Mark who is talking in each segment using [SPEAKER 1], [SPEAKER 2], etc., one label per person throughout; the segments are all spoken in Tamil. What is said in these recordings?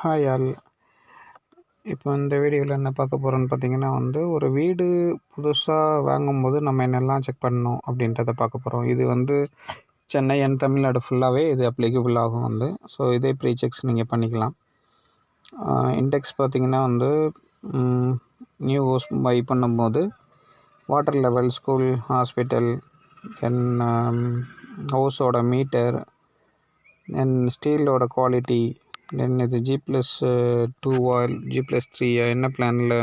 [SPEAKER 1] Hi all. இப்போ இந்த வீடியோவில் என்ன பார்க்க போகிறோன்னு பார்த்தீங்கன்னா ஒரு வீடு புதுசாக வாங்கும்போது நம்ம என்னெல்லாம் செக் பண்ணணும் அப்படின்றத பார்க்க போகிறோம். இது சென்னை அண்ட் தமிழ்நாடு ஃபுல்லாகவே இது அப்ளிகபிள் ஆகும். ஸோ இதே ப்ரீ செக்ஸ் நீங்கள் பண்ணிக்கலாம். இண்டெக்ஸ் பார்த்திங்கன்னா நியூ ஹவுஸ் பை பண்ணும்போது water level, school, hospital, then ஹவுஸோட மீட்டர், தென் ஸ்டீலோட குவாலிட்டி, தென் இது G+2 ஆயில், G+3 என்ன பிளானில்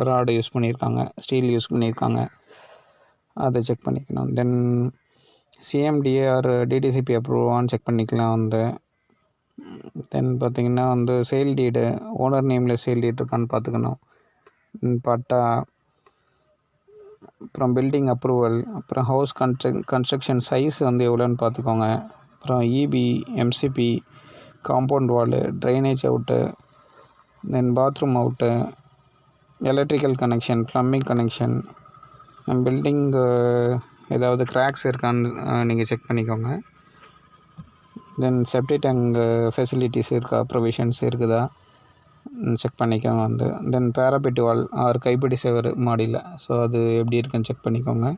[SPEAKER 1] ராடு யூஸ் பண்ணியிருக்காங்க, ஸ்டீல் யூஸ் பண்ணியிருக்காங்க, அதை செக் பண்ணிக்கணும். தென் CMDA ஆர் DTCP அப்ரூவான்னு செக் பண்ணிக்கலாம். தென் பார்த்திங்கன்னா சேல் டீடு, ஓனர் நேமில் சேல் டீட் இருக்கான்னு பார்த்துக்கணும். பட்டா, அப்புறம் பில்டிங் அப்ரூவல், அப்புறம் ஹவுஸ் கன்ஸ்ட்ரக்ஷன் சைஸ் எவ்வளோன்னு பார்த்துக்கோங்க. அப்புறம் EB, MCP, compound wall, drainage out, then bathroom out, electrical connection, plumbing connection, building ஏதாவது கிராக்ஸ் இருக்கான்னு நீங்கள் செக் பண்ணிக்கோங்க. தென் செப்டி டேங்க் ஃபெசிலிட்டிஸ் இருக்கா, ப்ரொவிஷன்ஸ் இருக்குதா செக் பண்ணிக்கோங்க. தென் பேராபிட் வால் ஆர் கைப்பிடி செவர் மாடியில், ஸோ அது எப்படி இருக்குன்னு செக் பண்ணிக்கோங்க.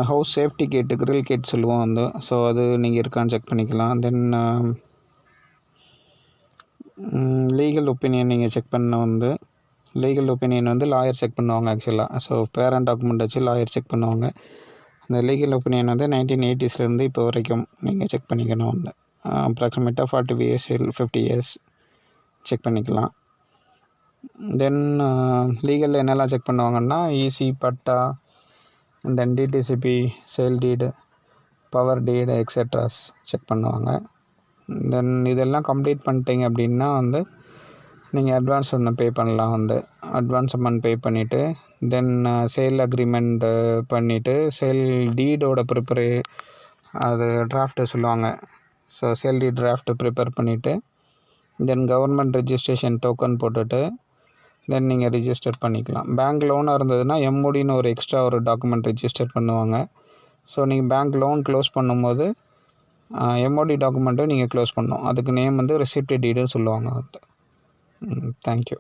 [SPEAKER 1] House safety gate, grill gate சொல்லுவோம். ஸோ அது நீங்கள் இருக்கான்னு செக் பண்ணிக்கலாம். தென் லீகல் ஒப்பீனியன் நீங்கள் செக் பண்ண லீகல் ஒப்பீனியன் லாயர் செக் பண்ணுவாங்க ஆக்சுவலாக. ஸோ பேரண்ட் டாக்குமெண்ட் வச்சு லாயர் செக் பண்ணுவாங்க. அந்த லீகல் ஒப்பீனியன் 1980s இப்போ வரைக்கும் நீங்கள் செக் பண்ணிக்கணும். அப்ராக்சிமேட்டாக 40 years 50 years செக் பண்ணிக்கலாம். தென் லீகலில் என்னெல்லாம் செக் பண்ணுவாங்கன்னா EC, patta, then DTCP, sale deed, power deed, etceteras check பண்ணுவாங்க. தென் இதெல்லாம் கம்ப்ளீட் பண்ணிட்டீங்க அப்படின்னா நீங்கள் அட்வான்ஸ் ஒன்று பே பண்ணலாம். அட்வான்ஸ் அமௌண்ட் பே பண்ணிவிட்டு தென் சேல் அக்ரிமெண்ட் பண்ணிவிட்டு சேல் டீடோட அது டிராஃப்ட்டு சொல்லுவாங்க. ஸோ சேல் டீட் டிராஃப்ட்டு ப்ரிப்பேர் பண்ணிவிட்டு தென் கவர்மெண்ட் ரெஜிஸ்ட்ரேஷன் டோக்கன் போட்டுட்டு தென் நீங்கள் ரிஜிஸ்டர் பண்ணிக்கலாம். பேங்க் லோனாக இருந்ததுன்னா MODன்னு ஒரு எக்ஸ்ட்ரா ஒரு டாக்குமெண்ட் ரிஜிஸ்டர் பண்ணுவாங்க. ஸோ நீங்கள் பேங்க் லோன் க்ளோஸ் பண்ணும்போது MOD டாக்குமெண்ட்டும் நீங்கள் க்ளோஸ் பண்ணணும். அதுக்கு நேம் ரெசிப்ட் டீடுன்னு சொல்லுவாங்க. தேங்க்யூ.